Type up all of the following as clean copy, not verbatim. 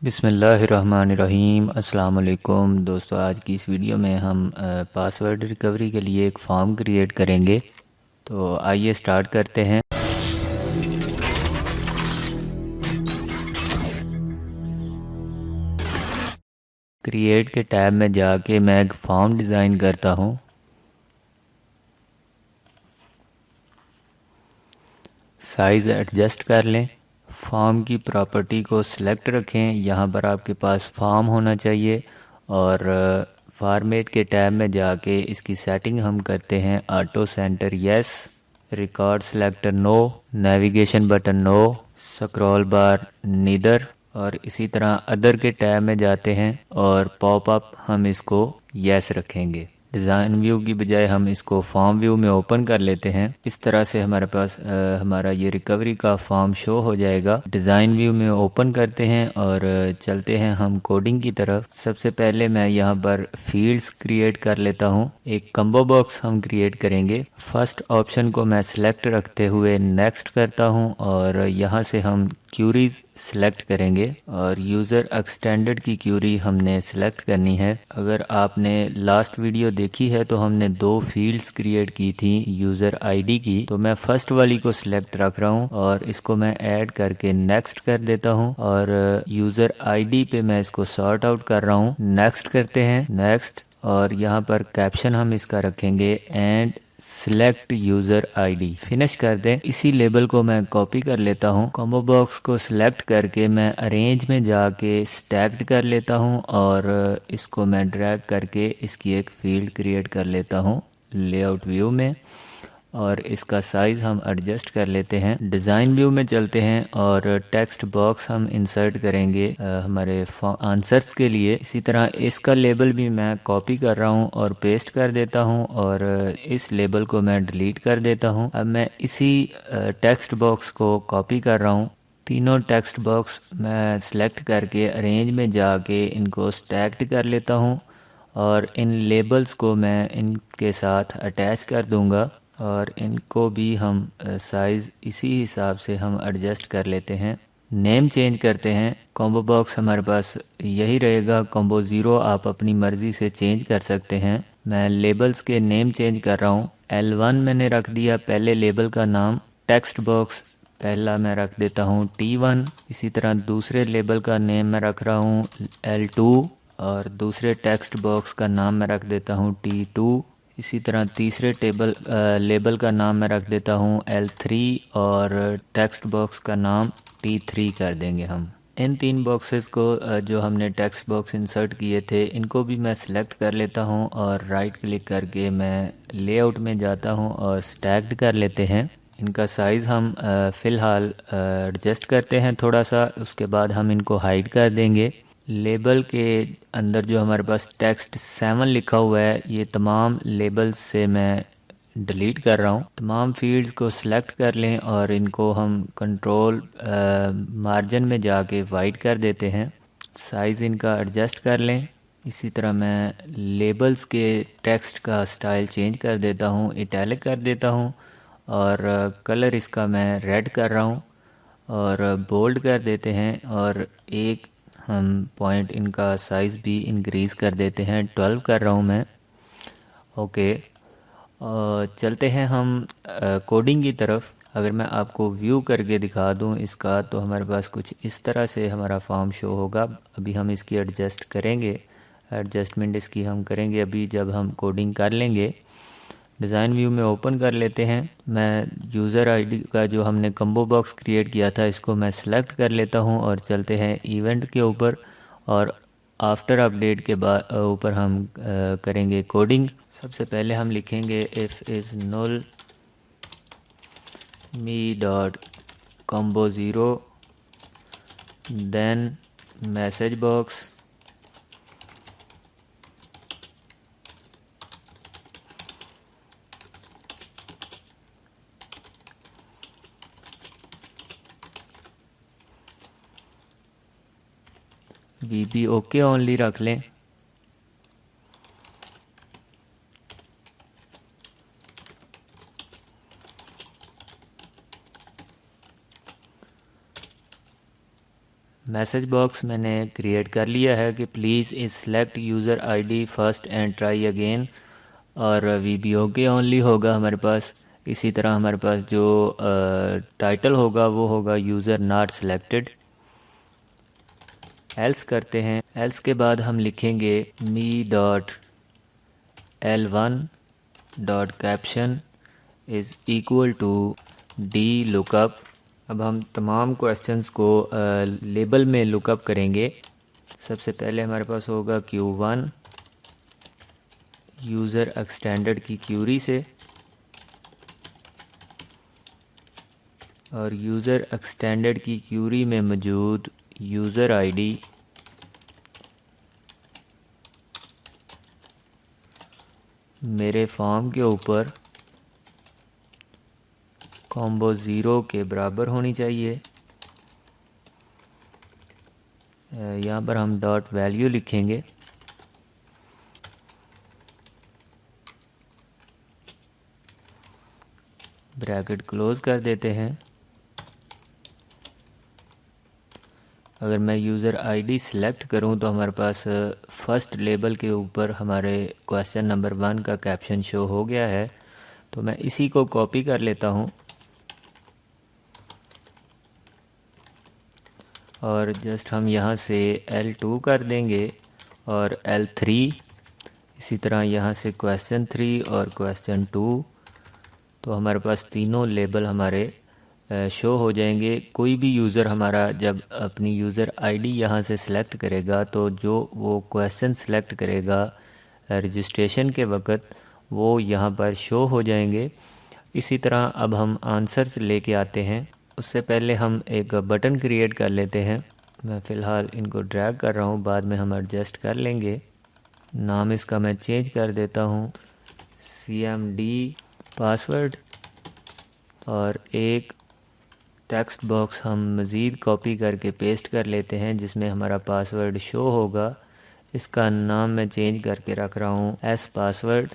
बिस्मिल्लाहिर्रहमानिर्रहीम। अस्सलाम वालेकुम दोस्तों, आज की इस वीडियो में हम पासवर्ड रिकवरी के लिए एक फॉर्म क्रिएट करेंगे। तो आइए स्टार्ट करते हैं। क्रिएट के टैब में जाके मैं एक फॉर्म डिज़ाइन करता हूँ। साइज़ एडजस्ट कर लें। फॉर्म की प्रॉपर्टी को सिलेक्ट रखें। यहाँ पर आपके पास फॉर्म होना चाहिए और फॉर्मेट के टैब में जाके इसकी सेटिंग हम करते हैं auto centre yes, record selector no, navigation button no, scroll bar neither, और इसी तरह अदर के टैब में जाते हैं और पॉप अप हम इसको यस रखेंगे। डिज़ाइन व्यू की बजाय हम इसको फॉर्म व्यू में ओपन कर लेते हैं। इस तरह से हमारे पास हमारा ये रिकवरी का फॉर्म शो हो जाएगा। डिज़ाइन व्यू में ओपन करते हैं और चलते हैं हम कोडिंग की तरफ। सबसे पहले मैं यहाँ पर फील्ड्स क्रिएट कर लेता हूँ। एक कम्बो बॉक्स हम क्रिएट करेंगे। फर्स्ट ऑप्शन को मैं सिलेक्ट रखते हुए नेक्स्ट करता हूँ और यहाँ से हम क्यूरीज सिलेक्ट करेंगे और यूज़र एक्सटेंडेड की क्यूरी हमने सिलेक्ट करनी है। अगर आपने लास्ट वीडियो देखी है तो हमने दो फील्ड्स क्रिएट की थी यूज़र आईडी की, तो मैं फर्स्ट वाली को सिलेक्ट रख रहा हूँ और इसको मैं ऐड करके नेक्स्ट कर देता हूँ और यूज़र आईडी पे मैं इसको सॉर्ट आउट कर रहा हूँ। नेक्स्ट करते हैं, नेक्स्ट, और यहाँ पर कैप्शन हम इसका रखेंगे and select user ID. Finish कर दें। इसी लेबल को मैं कॉपी कर लेता हूँ। कॉम्बो बॉक्स को सिलेक्ट करके मैं अरेंज में जाके स्टैक्ड कर लेता हूँ और इसको मैं ड्रैग करके इसकी एक फील्ड क्रिएट कर लेता हूँ लेआउट व्यू में और इसका साइज़ हम एडजस्ट कर लेते हैं। डिज़ाइन व्यू में चलते हैं और टेक्स्ट बॉक्स हम इंसर्ट करेंगे हमारे आंसर्स के लिए। इसी तरह इसका लेबल भी मैं कॉपी कर रहा हूँ और पेस्ट कर देता हूँ और इस लेबल को मैं डिलीट कर देता हूँ। अब मैं इसी टेक्स्ट बॉक्स को कॉपी कर रहा हूँ। तीनों टेक्स्ट बॉक्स मैं सिलेक्ट करके अरेंज में जाके इनको स्टैक्ड कर लेता हूँ और इन लेबल्स को मैं इनके साथ अटैच कर दूँगा और इनको भी हम साइज़ इसी हिसाब से हम एडजस्ट कर लेते हैं। नेम चेंज करते हैं। कॉम्बो बॉक्स हमारे पास यही रहेगा। कॉम्बो ज़ीरो आप अपनी मर्ज़ी से चेंज कर सकते हैं। मैं लेबल्स के नेम चेंज कर रहा हूँ। L1 मैंने रख दिया पहले लेबल का नाम। टेक्स्ट बॉक्स पहला मैं रख देता हूँ T1। इसी तरह दूसरे लेबल का नेम मैं रख रहा हूँ L2 और दूसरे टेक्स्ट बॉक्स का नाम मैं रख देता हूँ T2। इसी तरह तीसरे लेबल का नाम मैं रख देता हूँ L3 और टेक्स्ट बॉक्स का नाम T3 कर देंगे हम। इन तीन बॉक्सेस को जो हमने टेक्स्ट बॉक्स इंसर्ट किए थे इनको भी मैं सिलेक्ट कर लेता हूँ और राइट क्लिक करके मैं लेआउट में जाता हूँ और स्टैक्ड कर लेते हैं। इनका साइज़ हम फ़िलहाल एडजस्ट करते हैं थोड़ा सा, उसके बाद हम इनको हाइड कर देंगे। लेबल के अंदर जो हमारे पास टेक्स्ट 7 लिखा हुआ है ये तमाम लेबल्स से मैं डिलीट कर रहा हूँ। तमाम फील्ड्स को सिलेक्ट कर लें और इनको हम कंट्रोल मार्जिन में जाके वाइट कर देते हैं। साइज़ इनका एडजस्ट कर लें। इसी तरह मैं लेबल्स के टेक्स्ट का स्टाइल चेंज कर देता हूँ, इटैलिक कर देता हूँ और कलर इसका मैं रेड कर रहा हूँ और बोल्ड कर देते हैं और एक हम पॉइंट इनका साइज़ भी इंक्रीज़ कर देते हैं। 12 कर रहा हूँ मैं। ओके, चलते हैं हम कोडिंग की तरफ। अगर मैं आपको व्यू करके दिखा दूँ इसका, तो हमारे पास कुछ इस तरह से हमारा फॉर्म शो होगा। अभी हम इसकी एडजस्ट करेंगे, एडजस्टमेंट इसकी हम करेंगे अभी जब हम कोडिंग कर लेंगे। डिज़ाइन व्यू में ओपन कर लेते हैं। मैं यूज़र आईडी का जो हमने कम्बो बॉक्स क्रिएट किया था इसको मैं सिलेक्ट कर लेता हूं और चलते हैं इवेंट के ऊपर और आफ्टर अपडेट के बाद ऊपर हम करेंगे कोडिंग। सबसे पहले हम लिखेंगे if is null me dot combo zero, then message box, VP okay only रख लें। मैसेज बॉक्स मैंने क्रिएट कर लिया है कि प्लीज़ इस select user ID first and try again, और VBOK ओनली होगा हमारे पास। इसी तरह हमारे पास जो टाइटल होगा वो होगा यूज़र नॉट सिलेक्टेड। एल्स करते हैं। एल्स के बाद हम लिखेंगे me.l1.caption is equal to D lookup. अब हम तमाम क्वेश्चंस को लेबल में लुकअप करेंगे। सबसे पहले हमारे पास होगा Q1 यूज़र एक्सटेंडेड की क्यूरी से, और यूज़र एक्सटेंडेड की क्यूरी में मौजूद यूज़र आईडी मेरे फॉर्म के ऊपर कॉम्बो 0 के बराबर होनी चाहिए। यहाँ पर हम डॉट वैल्यू लिखेंगे। ब्रैकेट क्लोज कर देते हैं। अगर मैं यूज़र आईडी सेलेक्ट करूं तो हमारे पास फर्स्ट लेबल के ऊपर हमारे क्वेश्चन नंबर 1 का कैप्शन शो हो गया है। तो मैं इसी को कॉपी कर लेता हूं और जस्ट हम यहाँ से L2 कर देंगे और L3, इसी तरह यहाँ से क्वेश्चन 3 और क्वेश्चन 2। तो हमारे पास तीनों लेबल हमारे शो हो जाएंगे। कोई भी यूज़र हमारा जब अपनी यूज़र आईडी यहाँ से सिलेक्ट करेगा तो जो वो क्वेश्चन सिलेक्ट करेगा रजिस्ट्रेशन के वक्त वो यहाँ पर शो हो जाएंगे। इसी तरह अब हम आंसर्स लेके आते हैं। उससे पहले हम एक बटन क्रिएट कर लेते हैं। मैं फ़िलहाल इनको ड्रैग कर रहा हूँ, बाद में हम एडजस्ट कर लेंगे। नाम इसका मैं चेंज कर देता हूँ CMD पासवर्ड, और एक टेक्स्ट बॉक्स हम मज़ीद कॉपी करके पेस्ट कर लेते हैं जिसमें हमारा पासवर्ड शो होगा। इसका नाम मैं चेंज करके रख रहा हूँ S पासवर्ड।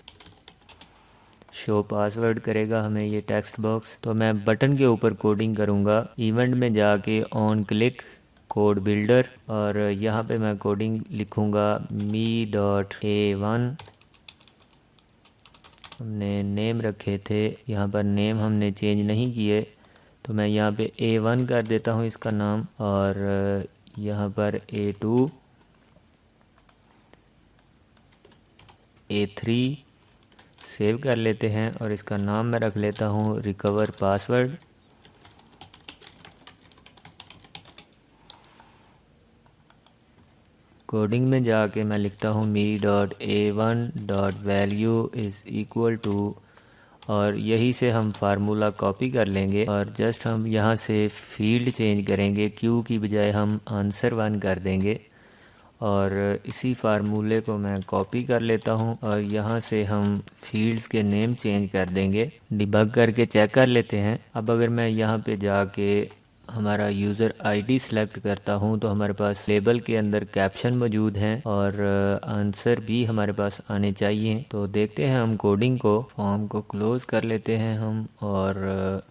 शो पासवर्ड करेगा हमें ये टेक्स्ट बॉक्स। तो मैं बटन के ऊपर कोडिंग करूँगा। इवेंट में जाके ऑन क्लिक कोड बिल्डर, और यहाँ पे मैं कोडिंग लिखूँगा me.a1। हमने नेम रखे थे, यहाँ पर नेम हमने चेंज नहीं किए, तो मैं यहाँ पे A1 कर देता हूँ इसका नाम, और यहाँ पर A2, A3 सेव कर लेते हैं और इसका नाम मैं रख लेता हूँ रिकवर पासवर्ड। कोडिंग में जाके मैं लिखता हूँ me.a1.value इज़ इक्वल टू, और यही से हम फार्मूला कॉपी कर लेंगे और जस्ट हम यहाँ से फील्ड चेंज करेंगे। क्यू की बजाय हम आंसर 1 कर देंगे, और इसी फार्मूले को मैं कॉपी कर लेता हूँ और यहाँ से हम फील्ड्स के नेम चेंज कर देंगे। डिबग करके चेक कर लेते हैं। अब अगर मैं यहाँ पे जाके हमारा यूज़र आईडी सेलेक्ट करता हूँ तो हमारे पास लेबल के अंदर कैप्शन मौजूद हैं और आंसर भी हमारे पास आने चाहिए। तो देखते हैं हम कोडिंग को। फॉर्म को क्लोज़ कर लेते हैं हम, और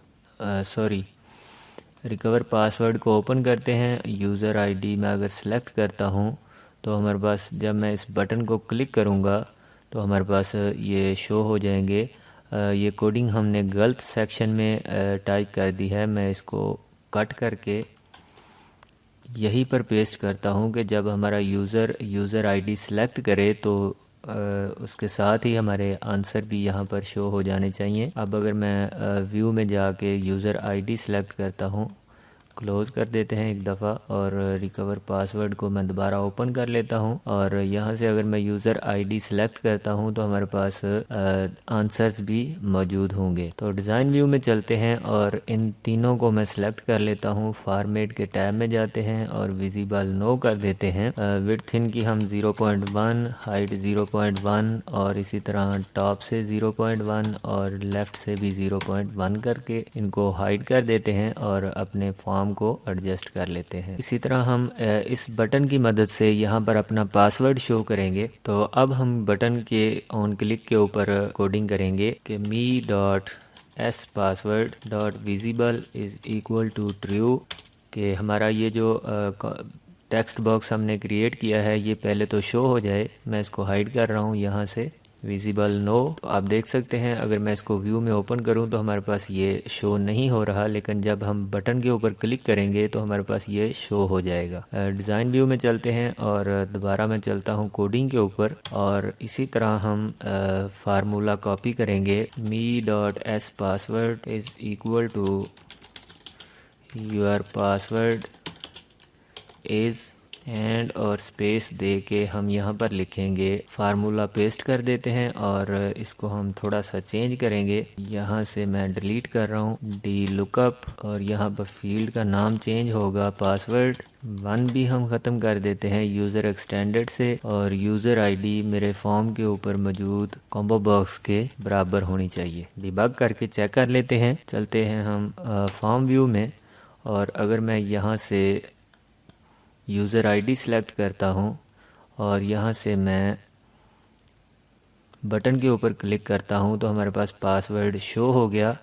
रिकवर पासवर्ड को ओपन करते हैं। यूज़र आईडी मैं अगर सेलेक्ट करता हूँ तो हमारे पास जब मैं इस बटन को क्लिक करूँगा तो हमारे पास ये शो हो जाएंगे। ये कोडिंग हमने गलत सेक्शन में टाइप कर दी है। मैं इसको कट करके यहीं पर पेस्ट करता हूँ कि जब हमारा यूज़र आईडी सेलेक्ट करे तो उसके साथ ही हमारे आंसर भी यहाँ पर शो हो जाने चाहिए। अब अगर मैं व्यू में जाके यूज़र आईडी सेलेक्ट करता हूँ, क्लोज़ कर देते हैं एक दफ़ा, और रिकवर पासवर्ड को मैं दोबारा ओपन कर लेता हूं, और यहाँ से अगर मैं यूज़र आईडी सेलेक्ट करता हूं तो हमारे पास आंसर्स भी मौजूद होंगे। तो डिज़ाइन व्यू में चलते हैं और इन तीनों को मैं सेलेक्ट कर लेता हूं। फॉर्मेट के टैब में जाते हैं और विजिबल नो कर देते हैं। विड्थ इनकी हम 0.1, हाइट 0.1, और इसी तरह टॉप से 0.1 और लेफ़्ट से भी 0.1 करके इनको हाइड कर देते हैं और अपने फॉर्म को एडजस्ट कर लेते हैं। इसी तरह हम इस बटन की मदद से यहाँ पर अपना पासवर्ड शो करेंगे। तो अब हम बटन के ऑन क्लिक के ऊपर कोडिंग करेंगे कि me.sPassword.visible is equal to true, कि हमारा ये जो टेक्स्ट बॉक्स हमने क्रिएट किया है ये पहले तो शो हो जाए। मैं इसको हाइड कर रहा हूँ यहाँ से, विजिबल नो। तो आप देख सकते हैं अगर मैं इसको व्यू में ओपन करूं तो हमारे पास ये शो नहीं हो रहा, लेकिन जब हम बटन के ऊपर क्लिक करेंगे तो हमारे पास ये शो हो जाएगा। डिज़ाइन व्यू में चलते हैं और दोबारा मैं चलता हूं कोडिंग के ऊपर, और इसी तरह हम फार्मूला कॉपी करेंगे। me.s password is equal to your password is and और स्पेस दे के हम यहाँ पर लिखेंगे, फार्मूला पेस्ट कर देते हैं और इसको हम थोड़ा सा चेंज करेंगे। यहाँ से मैं डिलीट कर रहा हूँ डी लुकअप, और यहाँ पर फील्ड का नाम चेंज होगा पासवर्ड 1 भी हम ख़त्म कर देते हैं यूज़र एक्सटेंडेड से, और यूज़र आईडी मेरे फॉर्म के ऊपर मौजूद कॉम्बो बॉक्स के बराबर होनी चाहिए। डिबग करके चेक कर लेते हैं। चलते हैं हम फॉर्म व्यू में, और अगर मैं यहाँ से यूज़र आईडी सेलेक्ट करता हूँ और यहाँ से मैं बटन के ऊपर क्लिक करता हूँ तो हमारे पास पासवर्ड शो हो गया।